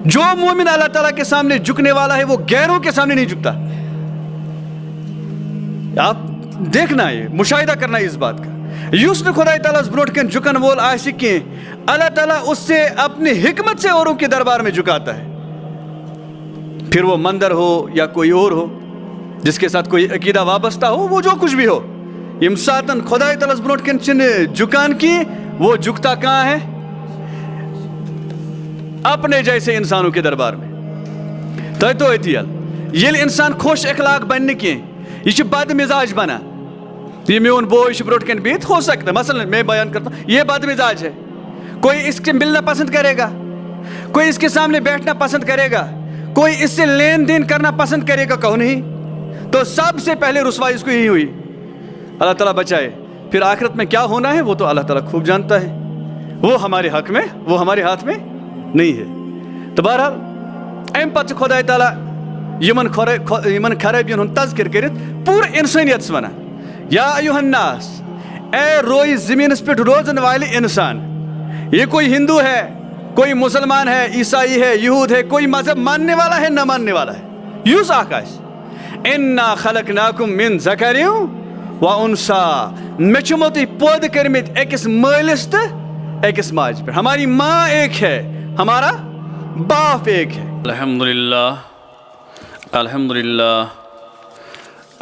जो मोमिन अल्लाह ताला के सामने झुकने वाला है वो गैरों के सामने नहीं झुकता। आप देखना, ये मुशाहिदा करना इस बात का। युस ने खुदा ताला ब्रोट के झुकन वोल आशि के अल्लाह ताला उससे अपनी हिकमत से औरों के दरबार में झुकाता है। फिर वो मंदिर हो या कोई और हो जिसके साथ कोई अकीदा वाबस्ता हो, वो जो कुछ भी हो, यम सातन खुदा ताला ब्रोट के झुकान की वो झुकता कहाँ है? अपने जैसे इंसानों के दरबार में। तो ये इंसान खुश अखलाक बनने के ये बद मिजाज बना, ये मेन बोय ब्रोट कन बित हो सकता है। मसलन मैं बयान करता हूँ, ये बद मिजाज है, कोई इससे मिलना पसंद करेगा, कोई इसके सामने बैठना पसंद करेगा, कोई इससे लेन देन करना पसंद करेगा, कहो नहीं? तो सबसे पहले रुसवाई इसको यही हुई। अल्लाह ताला बचाए। फिर आखिरत में क्या होना है वो तो अल्लाह ताला खूब जानता है, वो हमारे हक में, वो हमारे हाथ में नहीं है। तो बहरहाल अम पे खुदा ताला यमन खराबियन हुन तज़किर कर पूरे इंसानियत वना, या अय्युहन्नास, ए रोई ज़मीन पे रोजन वाले इंसान, ये कोई हिंदू है, कोई मुसलमान है, ईसाई है, यहूद है, कोई मजहब मानने वाला है ना मानने वाला है, यूस आकाश इन्ना खलकनाकुम मिन ज़करिन व उन्सा, मे छुमो तुह पैदा कर्मित अकिस मालिस तो अकिस माज पे। हमारी माँ एक है, हमारा बाप एक है। अल्हम्दुलिल्लाह अल्हम्दुलिल्लाह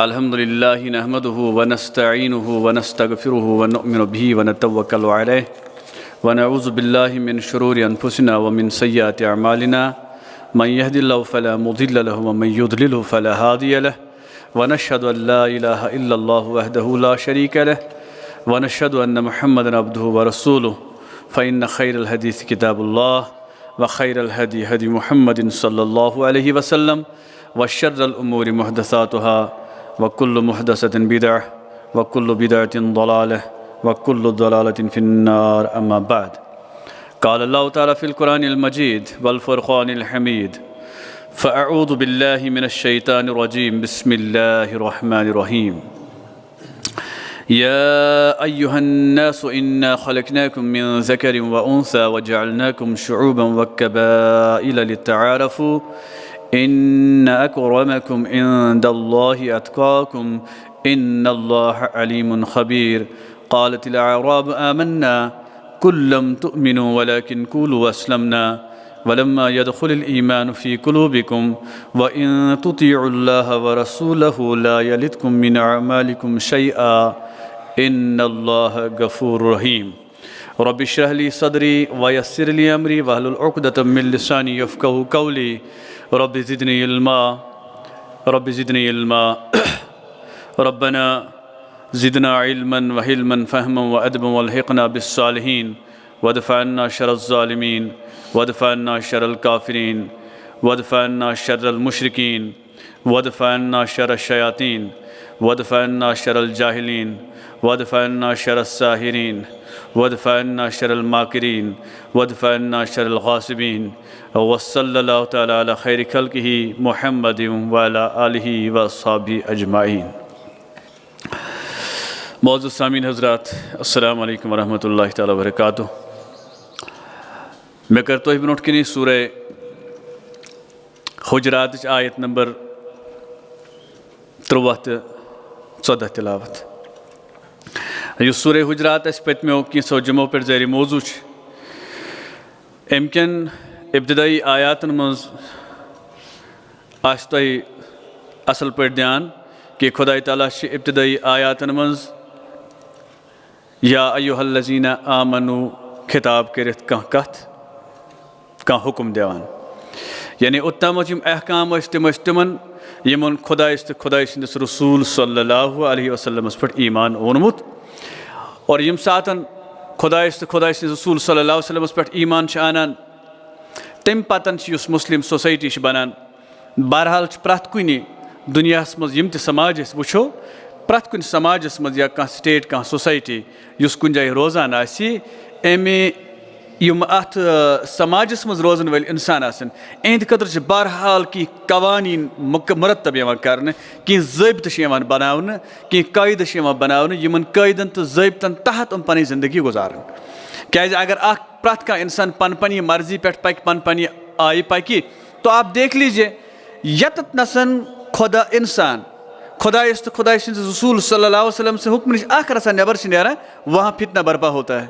अल्हम्दुलिल्लाह नहमदुहु व नस्तईनुहु व नस्तगफिरुहु व नुमिनु बिही व नतवक्कलु अलैहि व नऊज़ु बिल्लाहि मिन शुरूरि अनफुसिना व मिन सय्यिआति अअमालिना मन यहदिल्लाहु फला मुदिल्ल लहु व मन युद्लिलहु फला हादिय लहु व नशहदु अन ला इलाहा इल्लल्लाहु वहदहु ला शरीक लहु व नशहदु अन्न मुहम्मदन अब्दुहु व रसूलुहु फ़इन्न खैरल हदीस किताबुल्लाह व खैरल हदी हदी मुहम्मदिन सल्लल्लाहु अलैहि वसल्लम व शर्रल उमूरि मुहदसातुहा व कुल्लु मुहदसतिन बिदअह व कुल्लु बिदअतिन दलालह व कुल्लु दलालतिन फिन्नार। अम्मा बाद, क़ाल अल्लाहु तआला फ़िल क़ुरानिल मजीद वल फ़ुरक़ानिल हमीद, फ़अऊज़ु बिल्लाहि मिनश शैतानिर रजीम, बिस्मिल्लाहिर रहमानिर रहीम। या अय्युहन्नासु इन्ना खलक़नाकुम मिन ज़करिन व उन्सा व जअलनाकुम शुऊबन व क़बाइल लितआरफ़ू इन्न अक्रमकुम इंदल्लाहि अत्क़ाकुम इन्नल्लाह अलीमुन ख़बीर। क़ालतिल अअराबु आमन्ना क़ुल लम तुअमिनू वलाकिन क़ूलू अस्लमना वलम्मा यदख़ुलिल ईमानु फ़ी क़ुलूबिकुम व इन तुतीउल्लाह व रसूलहु ला यलिदकुम मिन अअमालिकुम शैआ इन्नल्लाह गफ़ूरुर रहीम। रब्बि इश्रह ली सदरी व यस्सिर ली अमरी वहलुल उक़दतम मिन लिसानी यफ़क़हू क़ौली। रब्बि ज़िदनी इल्मा, रब्बि ज़िदनी इल्मा, रब्बना ज़िदना इल्मन व हिल्मन फ़हमन व अदबन वल्हिक़ना बिस्सालिहीन वदफ़अ अन्ना शर्रज़ ज़ालिमीन वदफ़अ अन्ना शर्रल काफ़िरीन वदफ़अ अन्ना शर्रल मुशरिकीन वदफ़अ अन्ना शर्रश शयातीन वदफ़अ अन्ना शर्रल जाहिलीन वदफ़अ अन्ना शर्रस साहिरीन वदफ़अ अन्ना शर्रल माकिरीन वदफ़अ अन्ना शर्रल गासिबीन वसल्लल्लाहु तआला अला खैरि खल्क़िही मुहम्मदिन व अला आलिही व अस्हाबिही अजमाईन। मौजूद सामीन हज़रात, अस्सलामु अलैकुम व रहमतुल्लाहि तआला व बरकातुहू। मैं करतो ब्रोट कनी सूरह हुजरात आयत नंबर 13 तो 14 तिलावत। यह सूरह हुजरात पत्मो कैसो जुमो पे ज़ारी मौजू अमकन इब्तदाई आयातन मज आस असल पे ध्यान कि खुदा ताला इब्तदाई आयातन मज या अय्युहल्लज़ीना आमनू खिताब करित कह कथ कह हुक्म दिवान, यानी उत्तम अहकाम तिमन यमन खुदा तो खुदा सन्दस रसूल सल्लल्लाहु अलैहि वसल्लम पे ईमान ओनमुत, और यम सातन खुदा तो खुदा सन्दस रसूल सल्लल्लाहु अलैहि वसल्लम पे ईमान आनान तम पतन मुस्लिम सोसाइटी बनान। बहरहाल प्रथ कुन दुनिया मज यम समाज वो प्रथ कुन समाजस मज या कह स्टेट कह सोसाइटी युस कुन जाय रोजान आसी अमे यम अत समाजस मज रोजन वाल इंसान आसन एंद खतर बहरहाल की कवानीन मुरतब कर कि ज़ाब्त बनावन कि कायद बनावन यमन कायदन तो ज़ाब्तन तहत पन जिंदगी गुजारन। क्या अगर प्रथ कह इंसान पन पन मर्जी पे पक पन पन आय पकि तो आप देख लीजिए यत नसन खुदा इंसान खुदाइस तो खुदा रसूल सल्लल्लाहु अलैहि वसल्लम से हुक्म निश आख रसा नेबर से नेरा वहाँ फितना बर्पा होता है।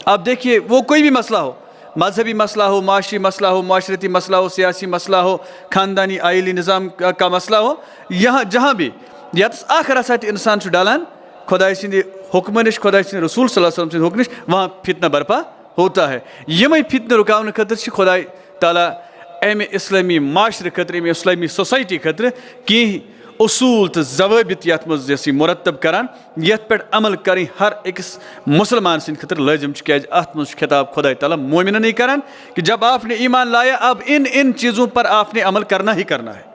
आप देखिए वो कोई भी मसला हो, मजहबी मसला हो, माशी मसला हो, माशरती मसला हो, सियासी मसला हो, ख़ानदानी आइली निज़ाम का मसला हो, यहाँ जहाँ भी यत आख रसा इंसान डालान खुदा हुक्म निश खुदा रसूल सल्लल्लाहु अलैहि वसल्लम से हुक्म निश वहाँ फितना बर्पा होता है। यम फितन रुकावन खतर खुदा ताला अमे इस्लामी माशरे खतर अमे इस्लामी सोसाइटी खतर कि उसूल तो जवाबित यथ मज मुरतब करान यथ पे अमल करें हर अकिस मुसलमान सिंद खतर लाजिम क्या अत मज खिताब खुदा ताला मोमिनन नहीं करान कि जब आपने ईमान लाया अब इन चीज़ों पर आपने अमल करना ही करना है,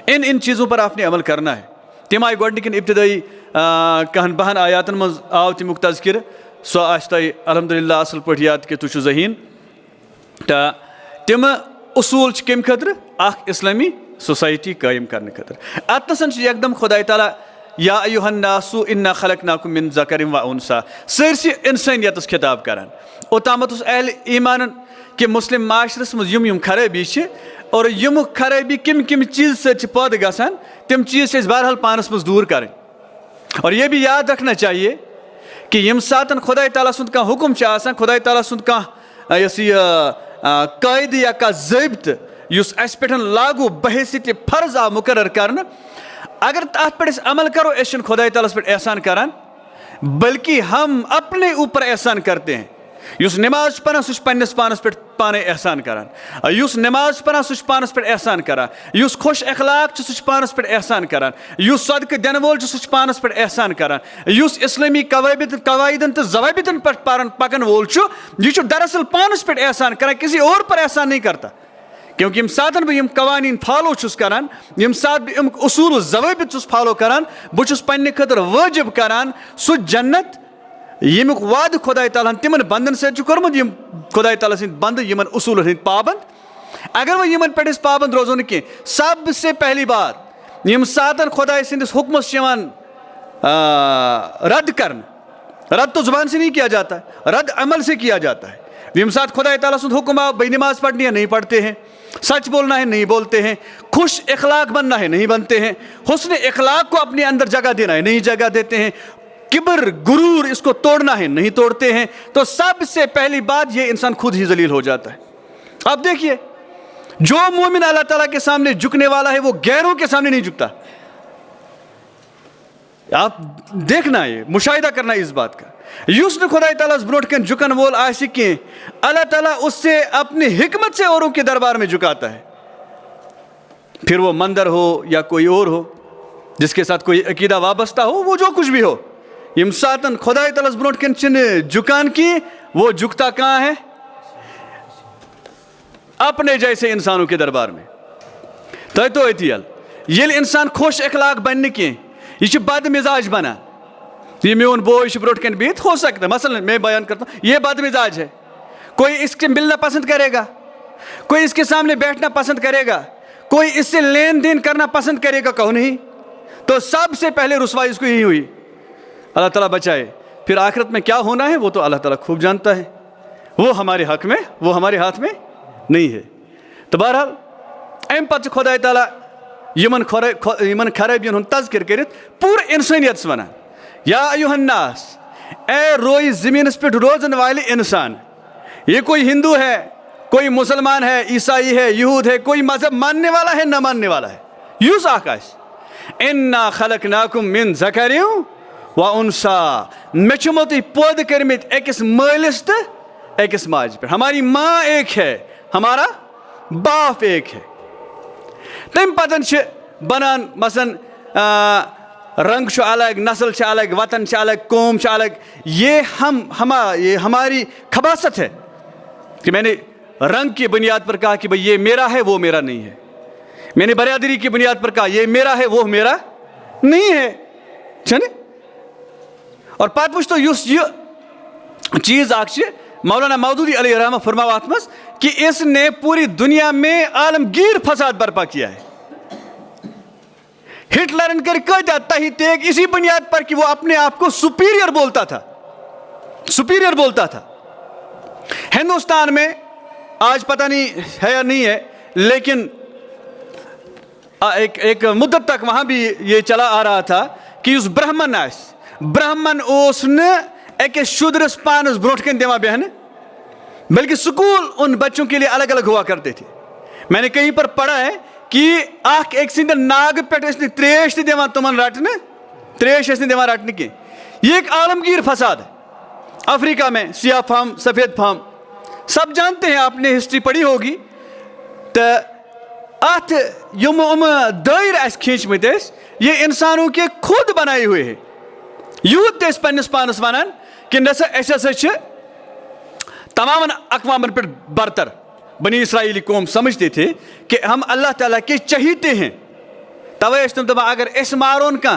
इन चीज़ों पर आपने अमल करना है। तम आय गोडनिकन इब्तदाई कहन बहन आयातन मज आव तमुक तज़किर सो आश तय अल्हम्दुलिल्लाह असल पट याद कि तुझ जहीन तो तम उसूल कम खतर इस्लामी सोसाइटी कायम करने खतर अतनसन एकदम खुदा ताला या अय्युहन्नासु इन्ना खलकनाकुम मिन ज़करिन व उन्सा सरसी इंसानियत खिताब करान ओतामत अहल ईमान कि मुस्लिम माशरस मज यम खराबी और यम खराबी किम किम चीज़ से पद गसान तम चीज़ से बहरहाल पानस मज दूर करें। और यह भी याद रखना चाहिए कि यम सातन खुदा ताला सुंद का हुक्म आसान खुदा ताला सुंद का कायद या का ज़ाबित युस अस पे लागू बहसियत फर्ज आ मुकर्रर करना अगर अत पे अमल करो अस खुदा ताला पे एहसान करान बल्कि हम अपने ऊपर एहसान करते हैं। युस नमाज पढ़ान सह पन्निस पानस पे पाने एहसान करान, युस नमाज पढ़ान सह पानस पे एहसान करान, युस खुश अखलाक सह पानस पे एहसान करान, युस सदक़ दिन वोल सह पानस पे एहसान करान, युस इस्लामी कवायदन तो ज़वाबितन पे पकन वोल यह दरअसल पानस पे एहसान करान, किसी और पर एहसान नहीं करता। क्योंकि यम सातन बह कवानीन फॉलो करान, यम सात बह उसूल ज़वाबित फॉलो करान, बहुत पन्ने खतर वाजिब करान सह जन्नत यमुक वाद खुदा ताला तिमन बंदन समुत यम खुदा ताला बंद यमन उसूल हंद पाबंद। अगर वह यमन पे पाबंद रोजो न कह सबसे पहली बात यम सातन खुदा सदिस हुक्मस रद्द करन, रद्द तो जुबान से नहीं किया जाता है, रद्द अमल से किया जाता है। यम सात खुदा ताला सुंद हुक्म आ भाई नमाज पढ़नी है नहीं पढ़ते हैं, सच बोलना है नहीं बोलते हैं, खुश अखलाक बनना है नहीं बनते हैं, हुस्न अखलाक को अपने अंदर जगह देना है नहीं जगह देते हैं, किबर गुरूर इसको तोड़ना है नहीं तोड़ते हैं। तो सबसे पहली बात ये इंसान खुद ही जलील हो जाता है। अब देखिए जो मोमिन अल्लाह ताला के सामने झुकने वाला है वो गैरों के सामने नहीं झुकता। आप देखना है, मुशाहिदा करना इस बात का। युस ने खुदा ताला ब्रोट के झुकन वोल आशि के अल्लाह ताला उससे अपनी हिकमत से औरों के दरबार में झुकाता है, फिर वो मंदिर हो या कोई और हो जिसके साथ कोई अकीदा वाबस्ता हो, वो जो कुछ भी हो। यम सातन खुदा ताला ब्रोट के झुकान की वो झुकता कहाँ है? अपने जैसे इंसानों के दरबार में। तो अतियल ये इंसान खुश अखलाक बनने के यह बद मिजाज बना, ये मोन बोय ब्रोट कन बित हो सकता है। मसलन मैं बयान करता हूँ ये बद मिजाज है, कोई इसके मिलना पसंद करेगा, कोई इसके सामने बैठना पसंद करेगा, कोई इससे लेन देन करना पसंद करेगा, कहो नहीं। तो सबसे पहले रुसवाई इसको यही हुई, अल्लाह ताला बचाए। फिर आखिरत में क्या होना है वो तो अल्लाह ताला खूब जानता है, वो हमारे हक में, वो हमारे हाथ में नहीं है। तो बहरहाल अम पे खुदा ताला यमन खराबियन हुंद तज़किर करित पूरे इंसानियत वन, या अय्युहन्नास, ए रोई ज़मीन पे रोजन वाले इंसान, ये कोई हिंदू है, कोई मुसलमान है, ईसाई है, यहूद है, कोई मजहब मानने वाला है ना मानने वाला है, यूस आकाश इन्ना खलकनाकुम मिन ज़करिन व उन्सा, मे छुमो तुह पौध कर्मित अकिस मालिस तो अकिस माज पे। हमारी माँ एक है, हमारा बाप एक है। तम पतन बनान मसन रंग अलग, नस्ल अलग, वतन अलग, कौम अलग। ये हमारी खबासत है कि मैंने रंग की बुनियाद पर कहा कि भाई ये मेरा है वो मेरा नहीं है, मैंने बरादरी की बुनियाद पर कहा ये मेरा है वो मेरा नहीं है, छने। और पत वो तो युस यह चीज़ मौलाना मौदूदी अलैहि रहमत फरमावत मस कि इसने पूरी दुनिया में आलमगीर फसाद बर्पा किया है। हिटलर ने कर तही तेग इसी बुनियाद पर कि वो अपने आप को सुपीरियर बोलता था, सुपीरियर बोलता था। हिंदुस्तान में आज पता नहीं है या नहीं है, लेकिन एक मुद्दत तक वहाँ भी ये चला आ रहा था कि उस ब्राह्मण उस एक शुद्रस पानस ब्रोट कन दिवान बहन, बल्कि स्कूल उन बच्चों के लिए अलग अलग हुआ करते थे। मैंने कहीं पर पढ़ा है कि एक सिंध नाग पे त्रेश दिवान तुमन रटने, त्रेश दिवान रटने की। ये एक आलमगीर फसाद है अफ्रीका में, सियाह फार्म सफ़ेद फार्म, सब जानते हैं, आपने हिस्ट्री पढ़ी होगी। तो अत यम दायर खींचमत ये इंसानों के खुद बनाए हुए हैं। यूत पन्नस पानस वनान कि नसा ऐसा तमाम अक़वामन पर बरतर बनी इसराइली कौम समझते थे कि हम अल्लाह ताला के चहीते हैं। तवे तुम दपा अगर अस मारोन कह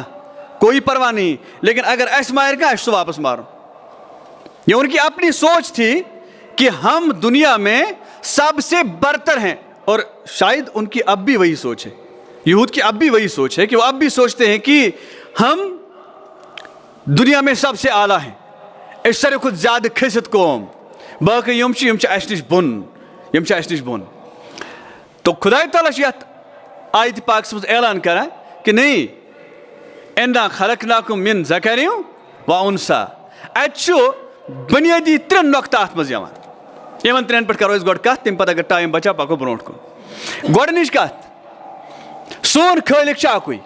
कोई परवाह नहीं, लेकिन अगर अस मार कह सो वापस मारो। ये उनकी अपनी सोच थी कि हम दुनिया में सबसे बरतर हैं, और शायद उनकी अब भी वही सोच है, यहूद की अब भी वही सोच है कि वो अब भी सोचते हैं कि हम दुनिया में सबसे आला हैं, इस सारे खुद ज़्यादा खसित कौम, बाकी यम अस नश बोन। तो खुदा ताला आयत पाक मज ऐलान करा कि नहीं, इन्ना खलकनाकुम मिन ज़करिन व उन्सा। अत बुनियादी 3 नुक्ता अत मज यमन 3 पे करो गो कत, तम पे अगर टाइम बचा पको ब्रोट कुन। गोडनिच कत, सोन खालिक अकुई,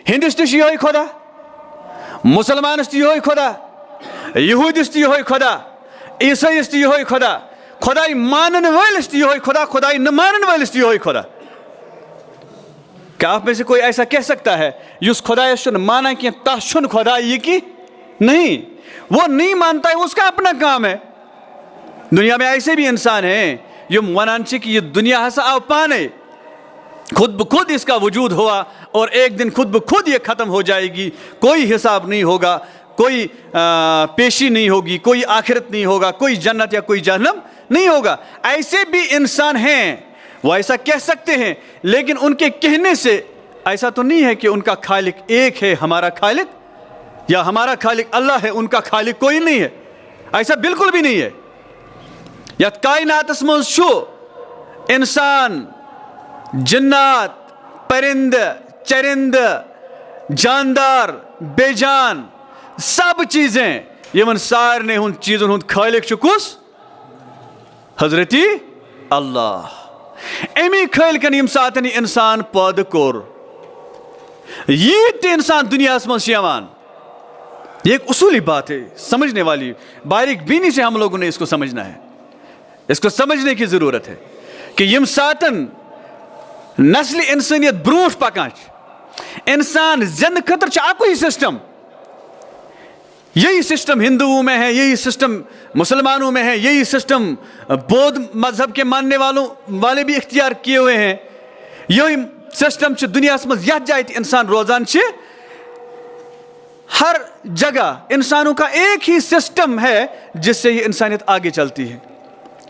हिंदुस तह खुदा, मुसलमानस तह खुदा, यहूदिस तह खुदा, ईसाइस तह खुदा, खुदाई मानन वालिस तह खुदा, खुदाई न मानन वालिस तह खुदा। क्या आप में से कोई ऐसा कह सकता है युस खुदायस चुन माना कि तह खुदा ये कि नहीं? वो नहीं मानता है, उसका अपना काम है। दुनिया में ऐसे भी इंसान हैं यम वनान कि ये दुनिया हसा आव पाने, खुद ब खुद इसका वजूद हुआ और एक दिन खुद ब खुद ये ख़त्म हो जाएगी। कोई हिसाब नहीं होगा, कोई पेशी नहीं होगी, कोई आखिरत नहीं होगा, कोई जन्नत या कोई जहन्नम नहीं होगा। ऐसे भी इंसान हैं, वो ऐसा कह सकते हैं, लेकिन उनके कहने से ऐसा तो नहीं है कि उनका खालिक एक है, हमारा खालिक, या हमारा खालिक अल्लाह है, उनका खालिक कोई नहीं है। ऐसा बिल्कुल भी नहीं है। या कायनातस मज इंसान, जन्नात, परिंद, चरिंद, जानदार, बेजान, सब चीज़ें यमन सारने हुन चीज़ों हुन खालिक कुस? हजरती अल्लाह। अमी खालिकन यम सातन इंसान पैदा कोर, ये इंसान दुनिया मज यवान। ये एक उसूली बात है, समझने वाली, बारीक बीनी से हम लोगों ने इसको समझना है। इसको समझने की ज़रूरत है कि यम सातन नस्ल इंसानियत ब्रोट पकान, इंसान जिंद खतर अकुई सिस्टम। यही सिस्टम हिंदुओं में है, यही सिस्टम मुसलमानों में है, यही सिस्टम बौद्ध मजहब के मानने वाले भी इख्तियार किए हुए हैं। यही सिस्टम दुनिया मज यह जाए इंसान रोजान हर जगह इंसानों का एक ही सिस्टम है जिससे ये इंसानियत आगे चलती है।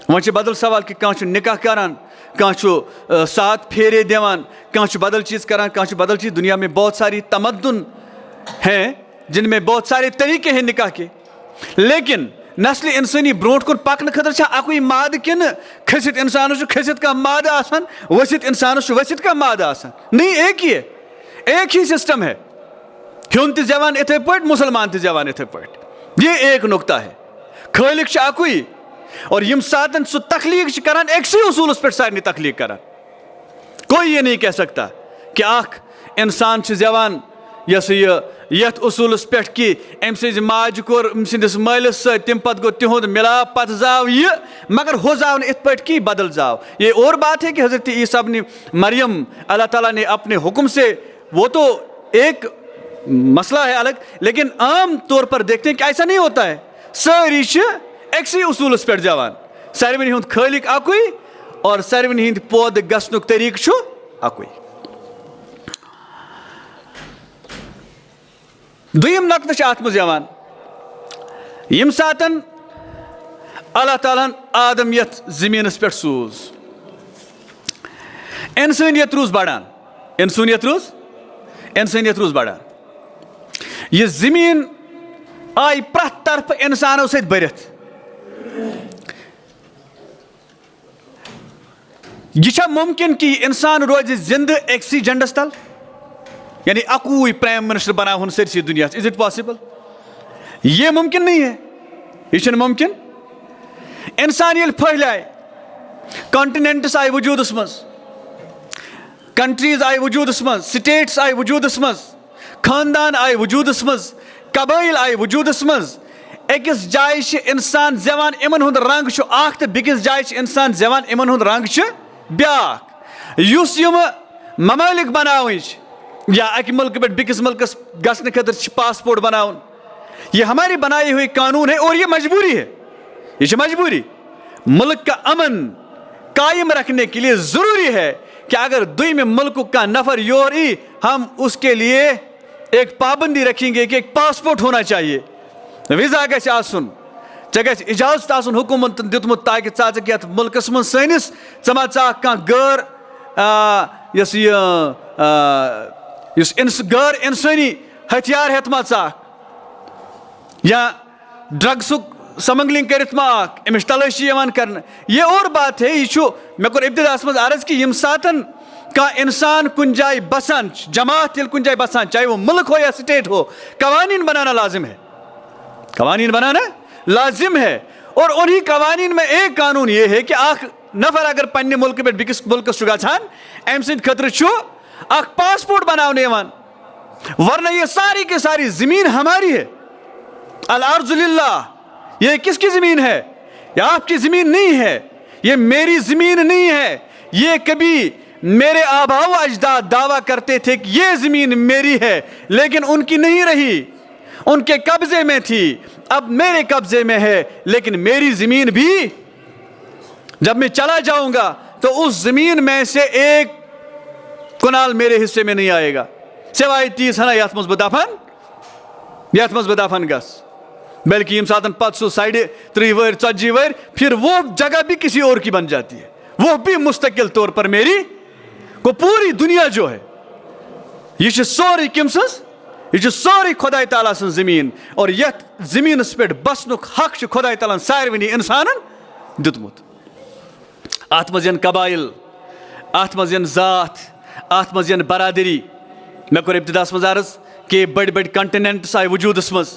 वह बदल सवाल कि कह निकाह करान, कह 7 फेरे दिवान, कह बदल चीज़ करान, कह बदल चीज़। दुनिया में बहुत सारी तमद्दुन हैं जिनमें बहुत सारे तरीके हैं निकाह के, लेकिन नस्ल इंसानी ब्रोट कुन पकन खतर अकुई माद किन खसित इंसान खसित का माद आसान, वसित इंसान वसित का माद आसान नहीं, एक ही है, एक ही सिस्टम है। हुन त जवान इथे पे, मुसलमान त जवान इथे पे। ये एक नुक्ता है। खालिक अकुई, और यम सातन सु तखलीक करान एक सी उसूलस पे सारे तखलीक करान। कोई ये नहीं कह सकता कि आख इंसान जवान यस यथ उसूलस पे कि अम सज माज कोर सिंदिस मालिस तम पत गो तिहुद मिलाप, पत जाव ये, मगर हो जाव इत पे कि बदल जाव। ये और बात है कि हजरत ईसा ने मरियम अल्लाह ताला ने अपने हुक्म से, वो तो एक मसला है अलग, लेकिन आम तौर पर देखते हैं कि ऐसा नहीं होता है। सारी एक सी उसूलस पे जवान, सारवन हुंद खालिक अकुई और सारवन हिंद पौध गसनुक तरीक अकुई। दुयम नक्त अत मज यवान, यम सातन अल्लाह ताला आदम यथ जमीनस पे सूज, इंसानियत रूज बढ़ान, इंसानियत रूज बढ़ान। यह जमीन आई प्रथ तरफ इंसानों सत भरित, यह मुमकिन कि इंसान रोज जिंद एक्सी झंडस तल, यानी अकूई प्राइम मिनिस्टर बनावन सरसी दुनिया? Is it possible? ये मुमकिन नहीं है, यह मुमकिन। इंसान ये फैलाए, कॉन्टिनेंट्स आए वजूदस मज, कंट्रीज आए वजूदस मज, स्टेट्स आए वजूदस मज, खानदान आए वजूदस मज, कबाइल आए वजूदस मज। अकिस जाय इंसान जेवान इमन हुंद रंग अख तो बिकिस जाय इंसान जेवान इमन हुंद रंग ब्याख। युस यम ममालिक बनावन या अक मुल्क पे बिकिस मुल्कस गसने खतर पासपोर्ट बनावन, ये हमारी बनाई हुई कानून है और ये मजबूरी है, ये मजबूरी। मुल्क का अमन कायम रखने के लिए जरूरी है कि अगर दुई मुल्क का नफर योर ई, हम उसके लिए एक पाबंदी रखेंगे कि एक पासपोर्ट होना चाहिए, वीजा गस आसुन, चे इजाजत आसुन हुकूमत दितमुत ताकि चा मुल्कस मं सनिस मा चा गैर गैर इंसानी हथियार हेत मा चा या ड्रग्सुक समगलिंग करित मा अमिश तलाशी कर। ये और बात है, ये मे कोर इब्तिदास मज अर्ज कि यम सातन का इंसान कुन जाय बसान, जमात कुन जाय बसान, चाहे वो मुल्क हो या स्टेट हो, कवानीन बनाना लाजिम है, कवानीन बनाना लाजिम है। और उन्हीं कवानीन में एक कानून ये है कि अख नफर अगर पन्ने मुल्क पे बिकिस मुल्कस गछान अम सद खतर अख पासपोर्ट बनाने यवान, वरना ये सारी की सारी जमीन हमारी है। अल अर्ज़ु लिल्लाह, ये किसकी जमीन है? ये आपकी जमीन नहीं है, ये मेरी जमीन नहीं है। ये कभी मेरे आबाओ अजदाद दावा करते थे कि ये जमीन मेरी है, लेकिन उनकी नहीं रही, उनके कब्जे में थी, अब मेरे कब्जे में है। लेकिन मेरी जमीन भी जब मैं चला जाऊंगा तो उस जमीन में से एक कुनाल मेरे हिस्से में नहीं आएगा, सिवाय 30 हना यथ मज बदाफन गस, बल्कि यम सातन पत सो साइड 30 वर 40 वर, फिर वो जगह भी किसी और की बन जाती है, वो भी मुस्तकिल तौर पर मेरी को। पूरी दुनिया जो है ये सोरी किम सज, ये सोरी खुदाई ताला सन जमीन, और यथ जमीनस पे बसनुक हक खुदाई ताला सारवनी इंसानन दितमुत। अत मज कबाइल, अत मज जात, अत मज बरादरी। मे कोर इब्तिदास मज अर्ज कि बड़ बड़ कंटिनेंट्स आए वजूदस मज,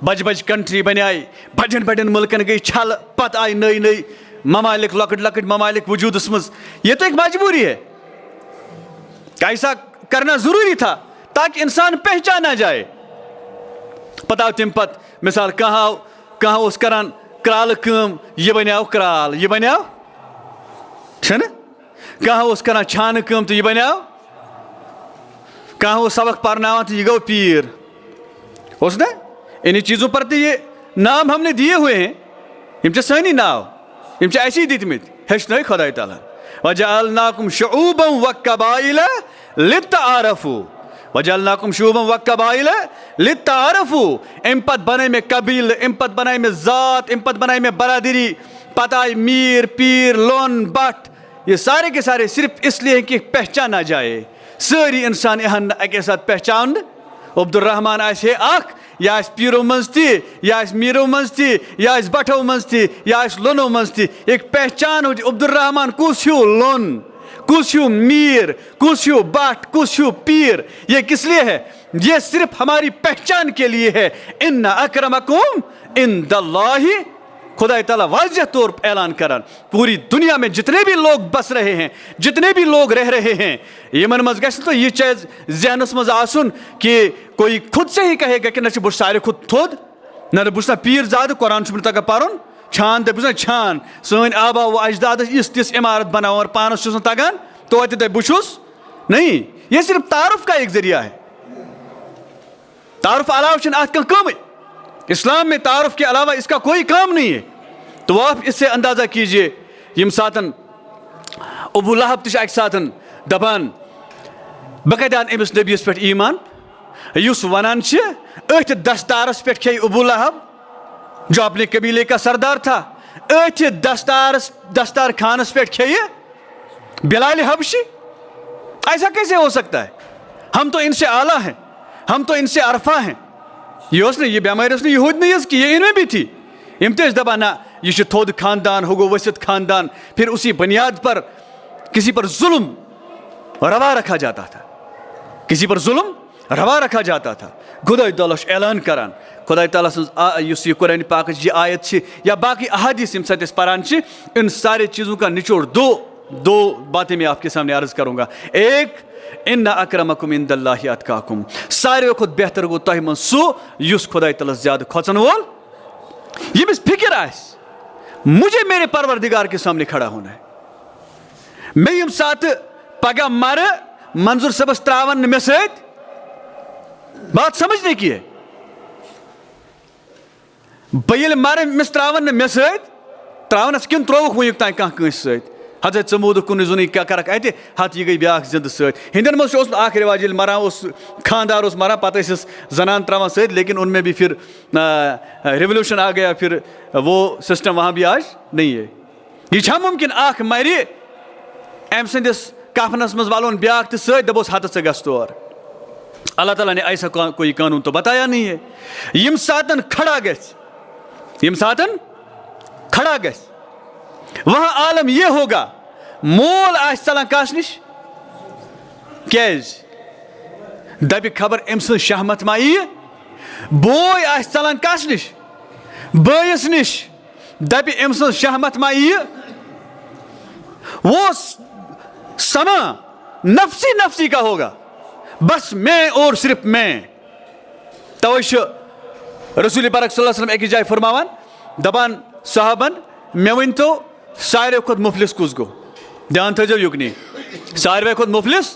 बज बज कंट्री बनाए, बड़न बड़न मुल्कन गई छल, पत आए नई नई ममालिक, लकट लकट ममालिक वजूदस मज। ये तो एक मजबूरी है, ऐसा करना जरूरी था ताकि इंसान पहचाना जाए। पता तम पत मिसाल कहाँ उस करान क्राल कम, ये बन्याव क्राल, ये बन्याव छन, कहाँ उस करान छान कम तो ये बन्याव, कहाँ वो सबक पढ़ना तो ये गो पीर। उसने इन्हीं चीज़ों पर तो ये नाम हमने दिए हुए हैं, इम सनी नाव इम ऐसी दितमित हेशन खुदा ताला वजअलनाकुम शुऊबन व कबाइल लितआरफू, वजअलनाकुम शुऊबन व कबाइल लितआरफू। इम पत बनाए में कबील, इम पत बनाए में जात, इम पत बनाए में बरादरी, पता मीर पीर लोन बट, ये सारे के सारे सिर्फ इसलिए कि पहचाना जाए। सारी इंसान यहन अके साथ पहचान, अब्दुर्रहमान आसे अख, या पीरो मज या मीरो मज या बठो मज या लोनो मज, एक पहचान हो अब्दुर्रहमान कुस हूँ लोन, कुस हूँ मीर, कुस हूँ बट, कुस हूँ पीर। ये किस लिए है? ये सिर्फ हमारी पहचान के लिए है। इन्ना अक्रमकुम इंदल्लाहि, खुदा ताला वाज़ेह तौर पर ऐलान करन, पूरी दुनिया में जितने भी लोग बस रहे हैं, जितने भी लोग रह रहे हैं, ये मन मज गस तो ये चीज जहनस मज आसुन कि कोई खुद से ही कहेगा कि न बुश सारे खुद थोद, न बुश पीर ज़ाद कुरान तक पारुन छान तो बुझ छान, सन आबा व अजदाद इस तिस इमारत बनाओ और पानस तगान तो बुशुस नहीं। ये सिर्फ तारुफ का एक जरिया है, तारुफ अलावा अत कम, इस्लाम में तारुफ के अलावा इसका कोई काम नहीं है। तो आप इससे अंदाजा कीजिए, यम सातन अबू लहब तक सातन दपान बकायदान अमिस नबीस पे ईमान, युस वनान अथ दस्तारस पे खे अबू लहब जो अपने कबीले का सरदार था, अथ दस्तार खानस पे खे बिलाल हबशी। ऐसा कैसे हो सकता है? हम तो इनसे आला हैं, हम तो इनसे अरफा हैं। ये बेमारी यहूद नहीं कि ये इनमें भी थी। इम दपा ना ये थोद खानदान होगो वसित खानदान, फिर उसी बुनियाद पर किसी पर जुल्म रवा रखा जाता था, किसी पर जुल्म रवा रखा जाता था। खुदा ताला ऐलान करान, खुदा ताला सज ये कुरान पाक ये आयत या बाकी अहादीस यम सत परान, इन सारे चीज़ों का निचोड़ दो बातें मैं आपके सामने अर्ज करूँगा। एक, इन्ना अक्रमकुम इंदल्लाहि अतकाकुम, सारे खुद बेहतर गो तह मन सू युस खुदा ताला ज्यादा खोचन वोल, यमिस फिक्र आस मुझे मेरे परवरदिगार के सामने खड़ा होना है। मैं यम साथ पगह मर मंजूर सबस त्रावन मे सत, बात समझने की है, बह मर मिस त्रावन मे सत, त्रावनस किन त्रोवुक वुक तान कह कंस सत, हज चमूद कुन जुन क्या करक अत हत यह गई ब्या जिंद सत। हिंदन मज रिवाज मरान खानदार मरान पे जनान त्रावान सत, लेकिन उनमें भी फिर रेवोल्यूशन आ गया, फिर वो सिस्टम वहाँ भी आज नहीं है। यह मुमकिन आख मर अम सदिस कफनस मज वालोन ब्या तो सत दपोस हत से गस तौर, अल्लाह ताला ने ऐसा कोई कानून तो बताया नहीं है। यम सातन खड़ा गस, यम सातन खड़ा गस, वहां आलम यह होगा मोल आस चलान कस निश क्या दप खबर अम स शहमत मा यी, बोय आस चलान कस निश बयस निश दप अम स शहमत मा यी, वो समा नफसी नफसी का होगा, बस मैं और सिर्फ मैं। तवश रसूल पाक सल्लल्लाहु अलैहि वसल्लम एक जाय फरमावान, दपान साहबन मे वन तो सारे खुद मुफलिस कुस गो, ध्यान थो युकनी, सारे खुद मुफलिस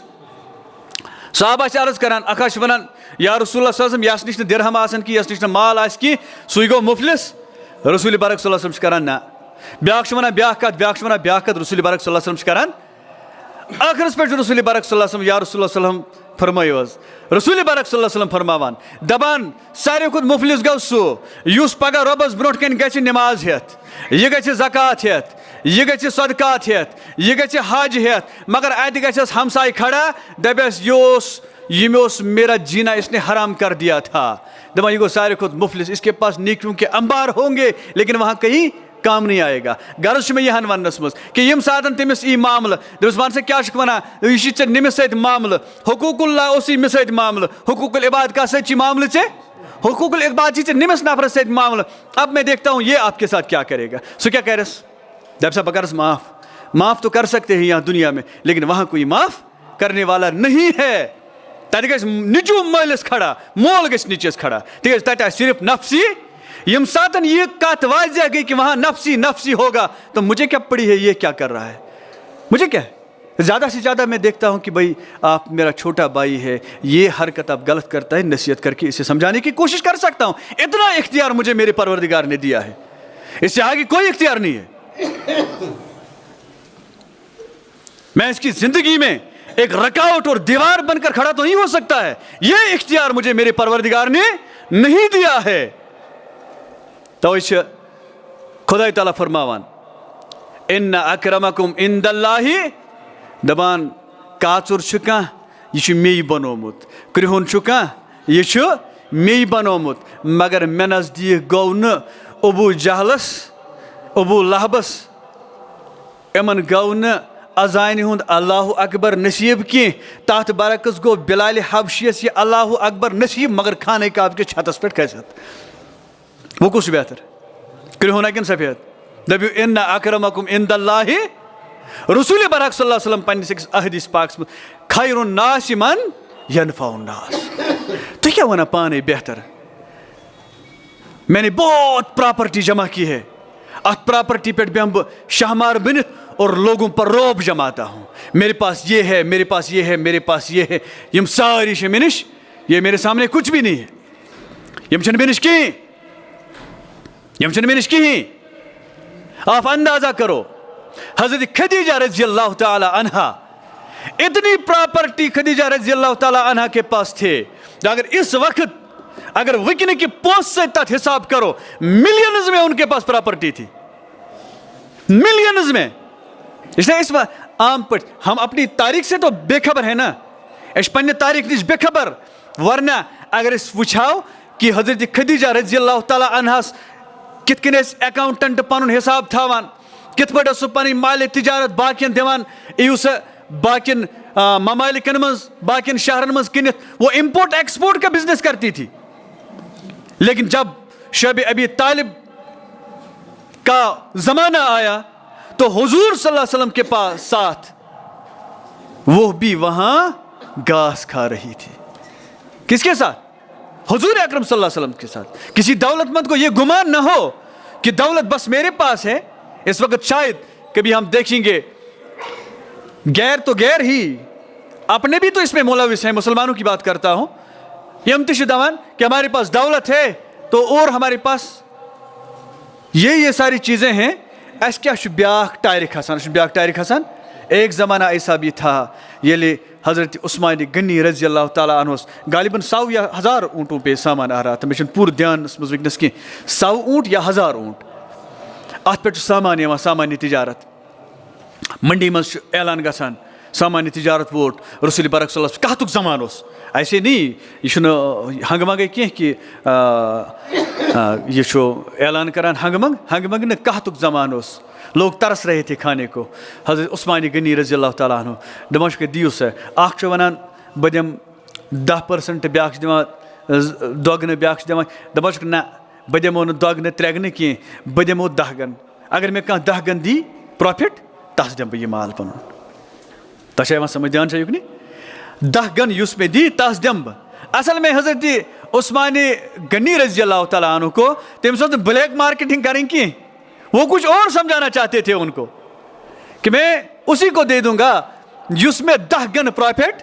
साहबा अर्ज करान, अखा वनान या रसूलुल्लाह सल्लल्लाहु अलैहि वसल्लम यस निश दिरहम आसन की, यस निश माल आस की, सुई गो मुफलिस। रसूल पाक सल्लल्लाहु अलैहि वसल्लम करान ना, ब्याख वनान ब्याख कत, ब्याख वनान ब्याख कत, रसूल पाक सल्लल्लाहु अलैहि वसल्लम करान आखिरस पे रसूल पाक सल्लल्लाहु अलैहि वसल्लम या रसूलुल्लाह सल्लल्लाहु अलैहि वसल्लम फरमायो, रसूल पाक सल्लल्लाहु अलैहि वसल्लम फरमावान दपान सारे खुद मुफलिस गो सू युस पगह रबस ब्रोट कन गछि नमाज हेत, यह गछि ज़कात हेत, यह गछि सदकात हेत, यह गछि हज हेत, मगर अत गछस हमसाय खड़ा दपस योस मेरा जीना इसने हराम कर दिया था। दपा यह गो सारे खुद मुफलिस, इसके पास नेकियों के अंबार होंगे लेकिन वहाँ कहीं काम नहीं आएगा। गर्ज में यह वनस मज कि यम सातन तमिस यी मामल दस वन से क्या वना यह नमिस सत मामल, हुकूकुल्लाह उस मिस सत मामल, हुकूकुल इबाद का सच मामल से, हुकूकुल इबाद से नमिस नफर सत मामल। अब मैं देखता हूँ ये आपके साथ क्या करेगा। सो क्या कह रस दब सा बकरस माफ तो कर सकते हैं यहाँ दुनिया में, लेकिन वहाँ कोई माफ करने वाला नहीं है। तत गस निजू मलिस खड़ा, मोल गस नीचेस खड़ा, तत सिर्फ नफसी। यम सातन ये कत वाज़ह गई कि वहाँ नफसी नफसी होगा, तो मुझे क्या पड़ी है, ये क्या कर रहा है, मुझे क्या है। ज़्यादा से ज़्यादा मैं देखता हूँ कि भाई आप मेरा छोटा भाई है, ये हरकत आप गलत करता है, नसीहत करके इसे समझाने की कोशिश कर सकता हूँ। इतना इख्तियार मुझे मेरे परवरदिगार ने दिया है, इससे आगे कोई इख्तियार नहीं है। मैं इसकी ज़िंदगी में एक रकावट और दीवार बनकर खड़ा तो नहीं हो सकता है, ये इख्तियार मुझे मेरे परवरदिगार ने नहीं दिया है। तो खुदा ताला फरमावान इन्ना अक्रमकुम इंदल्लाहि, दपान काचुर यह मे बनोमुत, क्रिहुन यह मे बनोमुत, मगर मे नजदीक गो न अबू जहलस अबू लहबस, इमन गो न अजान हुंद अल्लाहु अकबर नसीब की, तथ बरकस गो बिलाल हबशियस यह अल्लाहु अकबर नसीब, मगर खाने काब के छतस पे खसत। वो कुछ बेहतर क्रिहुना किन सफेद दबियो इन्ना अक्रमकुम इंदल्लाहि। रसूल पाक सल्लल्लाहु अलैहि वसल्लम पन्निस अहदीस पाक में खैरुन नास मन यनफउन नास, तो क्या वना पाने बेहतर। मैंने बहुत प्रॉपर्टी जमा की है, अत प्रॉपर्टी पे बह शाहमार बनित और लोगों पर रोब जमाता हूँ, मेरे पास ये है, मेरे पास ये है, मेरे पास ये है। यम सारी शमिनिश, ये मेरे सामने कुछ भी नहीं है, यम शमिनिश की, यम शमिनिश की। आप अंदाजा करो हजरत खदीजा रज़ी अल्लाह ताला अन्हा, इतनी प्रॉपर्टी खदीजा रज़ी अल्लाह ताला अन्हा के पास थे, अगर इस वक्त अगर विकने की पोस्ट से तक हिसाब करो, मिलियंस में उनके पास प्रॉपर्टी थी, मिलियंस में। इसलिए इस आम पर हम अपनी तारीख से तो बेखबर है ना, इस पन्ने तारीख निश बेखबर, वरना अगर इस वुछाओ कि हजरत खदीजा रज़ी अल्लाह ताला अन्हा कित कन अकाउंटेंट पन हिसाब थावान, कित पे सह पन माल तिजारत बाकियन दिवान यू स बाकियन ममालिकन मज बाकियन शहरन मज किनित, वो इम्पोर्ट एक्सपोर्ट का बिजनेस करती थी। लेकिन जब शब अबी तालिब का जमाना आया तो हुजूर सल्लल्लाहु अलैहि वसल्लम के पास साथ वो भी वहां घास खा रही थी। किसके साथ? हुजूर अकरम सल्लल्लाहु अलैहि वसल्लम के साथ। किसी दौलतमंद को यह गुमान ना हो कि दौलत बस मेरे पास है। इस वक्त शायद कभी हम देखेंगे गैर तो गैर ही, अपने भी तो इसमें मुलविस हैं। मुसलमानों की बात करता हूं, यम दवान कि हमारे पास दौलत है तो और हमारे पास ये सारी चीज़ें हैं। अस क्या ब्याख तारिक हसन एक ज़माना ऐसा भी था ये हज़रत उस्मान गनी रज़ी अल्लाह ताला अन्हु गालिबन 100 या 1000 ऊँटों पे सामान आ रहा था। मे पूरा ध्यान वनस कह 100 ऊँट या 1000 ऊँट अत पे सामान सामान्य तिजारत मंडी मज ऐलान गसान सामान्य तिजारत वोट रसूल पाक सल्लल्लाहु अलैहि वसल्लम कहतुक जमान उस ऐसे नहीं यह हंगमंग कह कि यह ऐलान करान हंगमंग न कहतुक जमान उस। लोग तरस रहे थे खाने को। हज़रत उस्मान गनी रज़ी अल्लाह ताला अन्हु दमश्क दियो से अख वनान बह दिम 10% ब्याख दिवान दोगन ब्याख दिवान दमश्क ना बह दिमो न दोगन त्रेगन कह बह दिमो 10 गन। अगर मे कह 10 गन दी प्रॉफिट तस दिम बह यह माल पन तह समझ ध्यान चाहिए नी 10 गन युस में दी तस दिम बह। असल में हज़रत उस्मान गनी रज़ी अल्लाह ताला अन्हु को तम ब्लैक मार्केटिंग करें कि वो कुछ और समझाना चाहते थे उनको कि मैं उसी को दे दूंगा जिसमें 10 गन प्रॉफिट।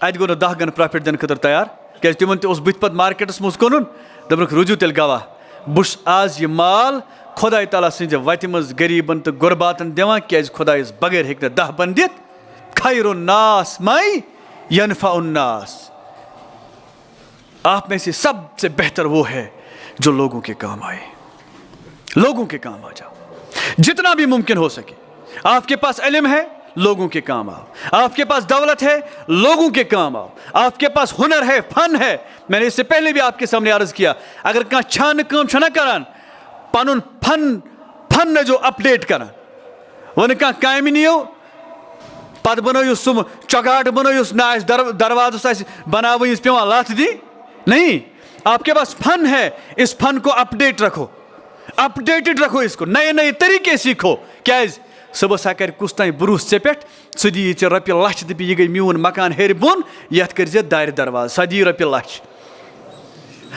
अत गो 10 गन प्रॉफिट दिन खतर तैयार क्या तिमन तुस बुत पे मार्केटस मज कुन दपक रुजू तेल गवाह बुश आज यह माल खुदाई ताला सज वत मज गरीबन तो गुरबातन दिवान क्या खुदाइस बगैर हेक 10 बन दित। खैरुन्नास माई यनफउन्नास, आप में से सबसे बेहतर वो है जो लोगों के काम आए, लोगों के काम आ जाओ जितना भी मुमकिन हो सके। आपके पास इल्म है लोगों के काम आओ, आपके पास दौलत है लोगों के काम आओ, आपके पास हुनर है फन है। मैंने इससे पहले भी आपके सामने अर्ज किया अगर कह छान काम छना करान पन फन जो अपडेट करान वन कह काम नहीं हो पत बनो सुम चगाट बनो ना दरवाज बनाव पे लात दी नहीं। आपके पास फन है, इस फन को अपडेट रखो, अपडेटेड रखो, इसको नए नए तरीके सीखो। क्या सुबह सा कर कुछ तान ब्रूस ऐ पे सह दी रपि लच दप यह गई मीन मकान हेर बोन ये कर दार दरवाज सह दी रपि लच।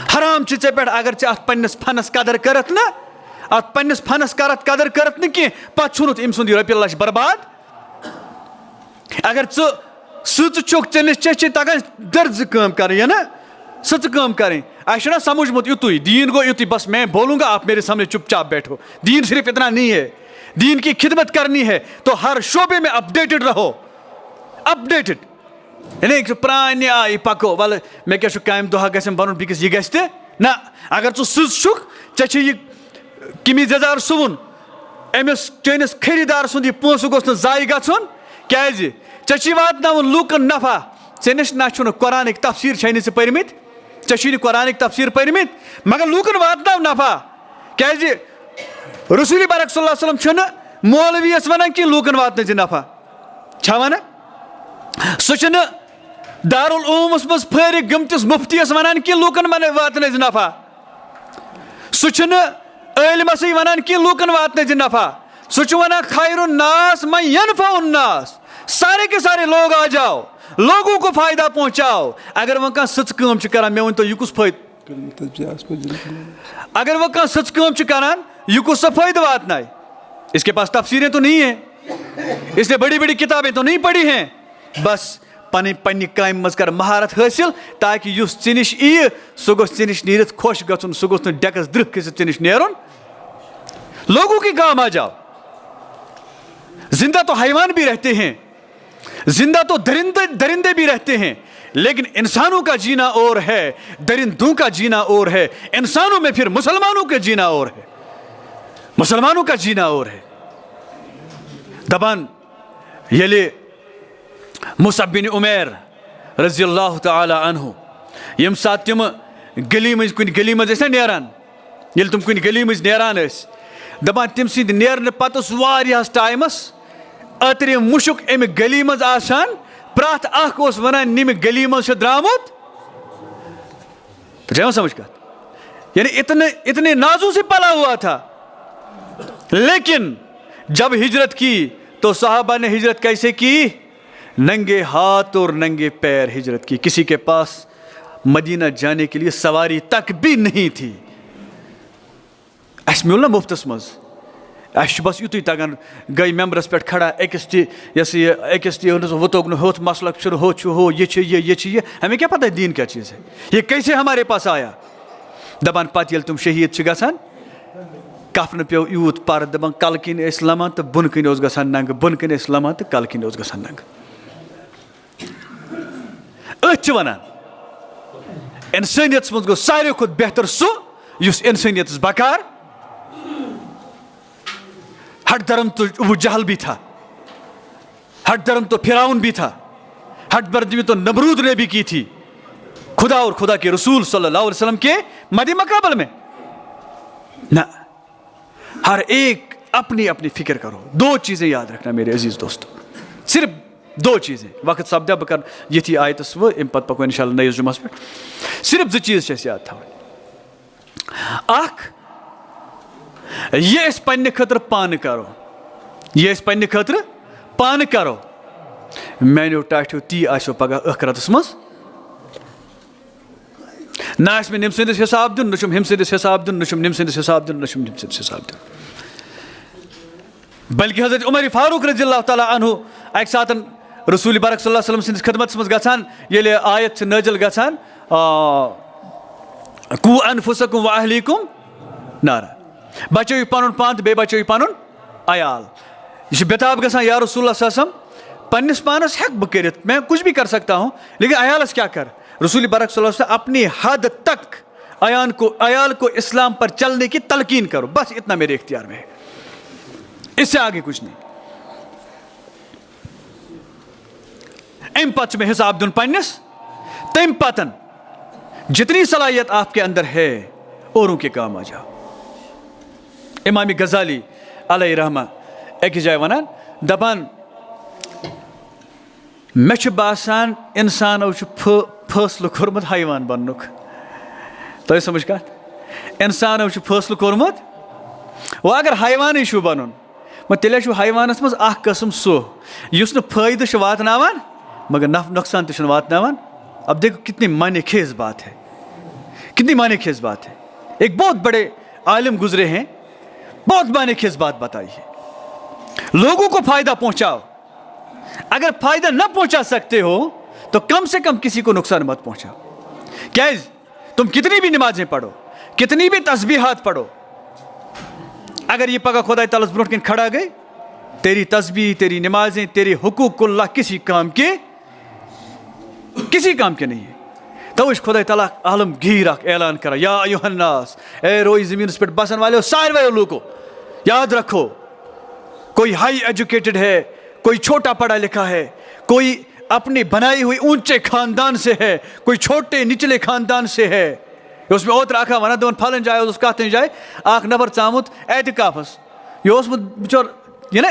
हराम ऐ पे अगर अत पन्नस फनस कदर करत ना अत पन्नस फनस कदर करत न कह पत छुनुत अम सुंद रपि लच बर्बाद। अगर चोक चलिस चे तगन दर्ज काम कर ना सच काम करें। ऐसा समझ मत युतु दीन गो युतु बस मैं बोलूंगा आप मेरे सामने चुपचाप बैठो। दीन सिर्फ इतना नहीं है, दीन की खिदमत करनी है तो हर शोबे में अपडेटेड रहो, अपडेटेड नहीं प्रान आई पको वाल मे क्या काम दुहा गम बन बिकस यह गि ना। अगर सुख चे किमी जजार सुवन अमिस चैनिस खरीदार सुंद यह पोसु गोस जाय गन क्या चे वातन लूकन नफा ऐ नश ना कुरान तफसीर छे से पर्मित चे कुरान तफसीर पर्मित मगर लूकन वातनाव नफा क्या रसूल पाक सल्लल्लाहु अलैहि वसल्लम मौलवीस वन कि लूकन वातन नफा छा वन सह दारुल उलूमस मज फारिग गमतिस मुफ्तीस वन कि लूकन वातन नफा सह इल्मस वन कि लूकन वातन नफा सह वन खैरुन्नास मन यनफउन्नास। सारे के सारे लोग आ जाओ, लोगों को फायदा पहुंचाओ। अगर वह कह सच काम कर मे वन तो यह कुछ अगर वह कह सच काम करान यह कुछ सा फायदा वातना। इसके पास तफसीरें तो नहीं है, इसने बड़ी बड़ी किताबें तो नहीं पढ़ी हैं, बस पन्नी काम मज कर महारत हासिल ताकि युस ऐ निश यी सह गोस ऐ निश नीरित खुश गछुन, सह गोस न डेकस द्रह खसित ऐ निश नेरुन। लोगों के काम आ जाओ। जिंदा तो हैवान भी रहते हैं, जिंदा तो दरिंदे भी रहते हैं, लेकिन इंसानों का जीना और है, दरिंदों का जीना और है, इंसानों में फिर मुसलमानों का जीना और है, मुसलमानों का जीना और है। दबान ये मुसअब बिन उमैर रज़ी अल्लाह तआला अन्हु यम सात तम गली मज कुन गली मज नेरान, ये तुम कुन गली मज नेरान दपान तम सद नेरने पत वारियास टाइमस अतरे मुशुक अमि गली मज आसान प्रथ अख ओस वनान निम गली मज द्रामुत तो समझ कर यानी इतने नाजों से पला हुआ था। लेकिन जब हिजरत की तो सहाबा ने हिजरत कैसे की? नंगे हाथ और नंगे पैर हिजरत की। किसी के पास मदीना जाने के लिए सवारी तक भी नहीं थी। अस मिल ना मुफ्तस मज अस बस युत तगान गई मेम्बरस पे खड़ा अकिस वो तो होत मसलक हो ये हमें क्या पता है दीन क्या चीज़ है, ये कैसे हमारे पास आया। दपान पत तुम शहीद गसान कफन पे यूत पर दपान कल किन लमान तो बुन किन गसान नंग, बुन किन लमान तो कल किन गसान नंग। अथ वनान इंसानियत मज गो सारे खुद बेहतर सह युस इंसानियत बकार। हट धर्म तो अबू जहल भी था, हट धर्म तो फिरौन भी था, हट धर्म तो नमरूद ने भी की थी खुदा और खुदा के रसूल सल्लल्लाहु अलैहि वसल्लम के मद्दे मुकाबले में ना। हर एक अपनी अपनी फिक्र करो। दो चीज़ें याद रखना मेरे अजीज दोस्तों, सिर्फ दो चीज़ें। वक्त सपदा बह कर ये आयतस वो अम पे पको इंशाल्लाह नयस जुमस पे। सिर्फ जो चीज़ याद था ये पन्ने खतर पान करो, ये पन्ने खतर पान करो। मैनो टाठो ती आसो पगह अखरतस मज ना मे निम सदिस हिसाब दिन नुम हिम सदिस हिसाब दिन नुम निम सदिस हिसाब दिन नुम निम सदिस हिसाब दिन। बल्कि हजरत उमर फारूक रज़ियल्लाहु तआला अन्हु एक साथ रसूल बारक सल्लल्लाहु अलैहि वसल्लम सिंदिस खिदमत मज गसान ये आयत नाजिल गसान कू अनफुसकुम व अहलीकुम नारा, बचो पन पान तो बे बचो पन अयाल। यह बेताब गसान या रसूलुल्लाह सल्लल्लाहु अलैहि वसल्लम पन्निस पानस हेक बह कर, मैं कुछ भी कर सकता हूँ लेकिन अयालस क्या कर। रसूल बारक सल्लल्लाहु अलैहि वसल्लम अपनी हद तक अयाल को इस्लाम पर चलने की तलकीन करो, बस इतना मेरे इख्तियार में है, इससे आगे कुछ नहीं। अम पत में हिसाब दुन पन्निस, तम पतन जितनी सलाहियत आपके अंदर है औरों के काम आ जाओ। इमाम गजाली अलैहि रहमा एक जाय वनान दपान मे बासान इंसानो फैसलो कोरमुत हैवान बननुक। तो समझ कत इंसानो फैसलो कोरमुत वो अगर हैवान छु बनन तेल हैवानस मज अख कस्म सह युस न फायदे वातनावान मगर नुकसान तो वातनावान। अब देखो कितनी माने खेज बात है, कितनी माने खेज बात है। एक बहुत बड़े आलिम गुजरे हैं, बहुत माने खेज बात बताई है। लोगों को फायदा पहुंचाओ, अगर फायदा न पहुंचा सकते हो तो कम से कम किसी को नुकसान मत पहुंचाओ। क्या तुम कितनी भी नमाजें पढ़ो, कितनी भी तस्बीहात पढ़ो, अगर ये पगा खुदा ताला ब्रोट किन खड़ा गई, तेरी तस्बीह, तेरी नमाजें, तेरे हुकूकुल्लाह किसी काम के नहीं है। तो इस खुदा ताला आलमगीर ऐलान करा, या अय्युहन्नास, ए रोई ज़मीन पर बसन वाले सारे लोगों याद रखो, कोई हाई एजुकेटेड है, कोई छोटा पढ़ा लिखा है, कोई अपनी बनाई हुई ऊंचे खानदान से है, कोई छोटे निचले खानदान से है। उसमें ओत रखा वना दोन फलन जाए उस कत जाए आख नफर चामुत एतिकाफस ये बिचार ये ना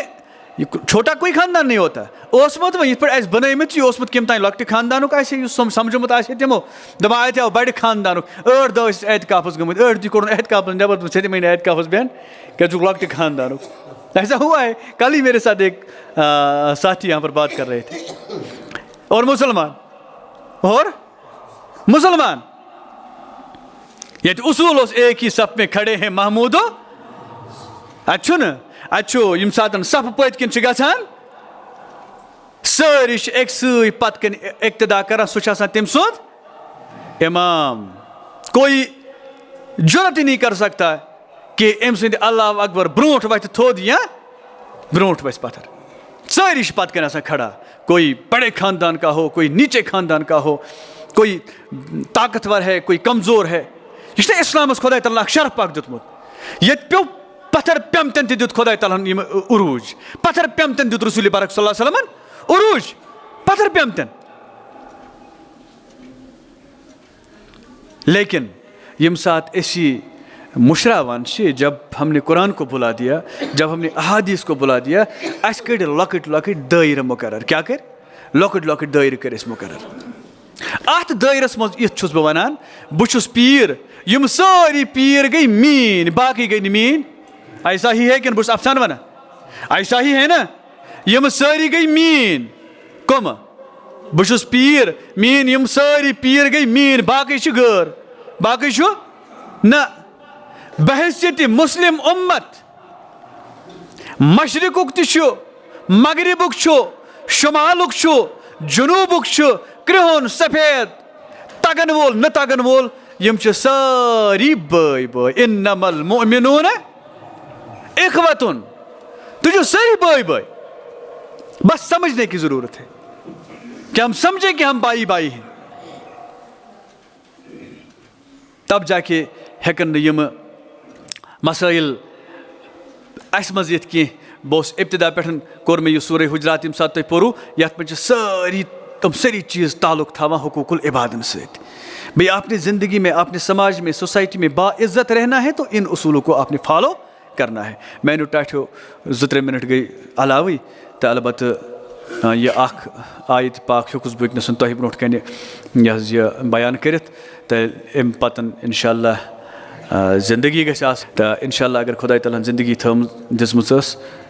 ये छोटा कोई खानदान नहीं होता उसमुत वो ये बनमित यह कम तान लक्ट खानदानुक समझमुत तमो दपा अत आव बड़ खानदानुक 8 दह एतिकाफस गमत 8 दी कोर एतिकाफ नबर से मैंने एतिकाफस बहन क्या लक्ट खानदानुक। ऐसा हुआ है, कल ही मेरे साथ एक साथी यहाँ पर बात कर रहे थे। और मुसलमान ये तो उसूल एक ही सफ में खड़े हैं महमूदो अच्छो न अच्छो यम सात सफ पत किन गसान सारी एक सई पत कन इक्तदा कर सह तम सुद इमाम। कोई जुरत ही नहीं कर सकता कि अम सद अल्लाह अकबर ब्रोट वथ थोद या ब्रोट वस पत्थर सारी पत कन खड़ा, कोई बड़े खानदान का हो, कोई नीचे खानदान का हो, कोई ताकतवर है, कोई कमजोर है। यह इस्लामस खुदा तआला शरफ पाक दुतमुत। ये पे पत्थर पेमतन दुत खुदा तआला उरूज, पत्थर पेमतन दुत रसूल पाक सल्लल्लाहु अलैहि वसल्लम उरूज, पत्थर पेमतन। लेकिन यम सात असी मुशरावान जब हमने कुरान को बुला दिया, जब हमने अहादीस को बुला दिया, अस कर लकट लकट दायरे मुकर्रर, क्या कर लकट लकट दायरे कर मुकर्रर। अत दायरस मज इत छुस बह वनान, बुछुस पीर, यम सारी पीर गई मीन, बाकी गई मीन। ऐसा ही है कि बुस अफसान वना, ऐसा ही है ना, यम सारी गई मीन। कम बुछुस पीर मीन, यम सारी पीर गई मीन, बाकी छु गैर, बाकी छु ना। बहसियत मुस्लिम उम्मत मशरिकुक तिशु, मगरिबुक छु, शुमालुक छु, जुनूबुक छु, क्रिहोन सफेद, तगन वोल न तगन वोल, यम छु सारी बाय बाय। इन्नमल मुमिनून इखवतुन, तुझे सारी बाय बाय। बस समझने की जरूरत है कि हम समझें कि हम भाई भाई हैं, तब जाके हेकन यम मसाइल अस मज ये कह। बस इब्तिदा पे कोर मे सूर हुजरात यम सात तुम पोरू, ये मे सारी तम सारी चीज़ ताल्लुक थावान हुकूकुल इबादन सत। भाई आपने ज़िंदगी में, आपने समाज में, सोसाइटी में बाइज्जत रहना है तो इन उसूलों को आपने फॉलो करना है। मैंने टाठो 2-3 मिनट गई अलावी तो अलबत् यह आयत पाक हेकुस बह वनसन तुह ब्रोह कन यह बयान कर तो अम पतन इंशाअल्लाह ज़िंदगी गई तो इंशाअल्लाह अगर खुदा तआला ज़िंदगी दिसम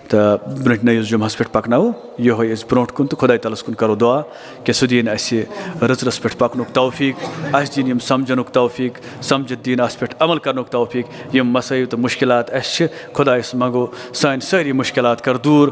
तो ब्रोह नयस जुम्हस पे पकनो ये ब्रोह कुन तो खुदा तआलस कुन करो दुआ कि सह दिन रचरस पे पकनुक तौफीक, अस दिन यम समझनुक तौफीक, समझत दिन अस पे अमल करनुक तौफीक। यम मसाइल तो मुश्किलात खुदायस मंगो सान सारी मुश्किलात कर दूर।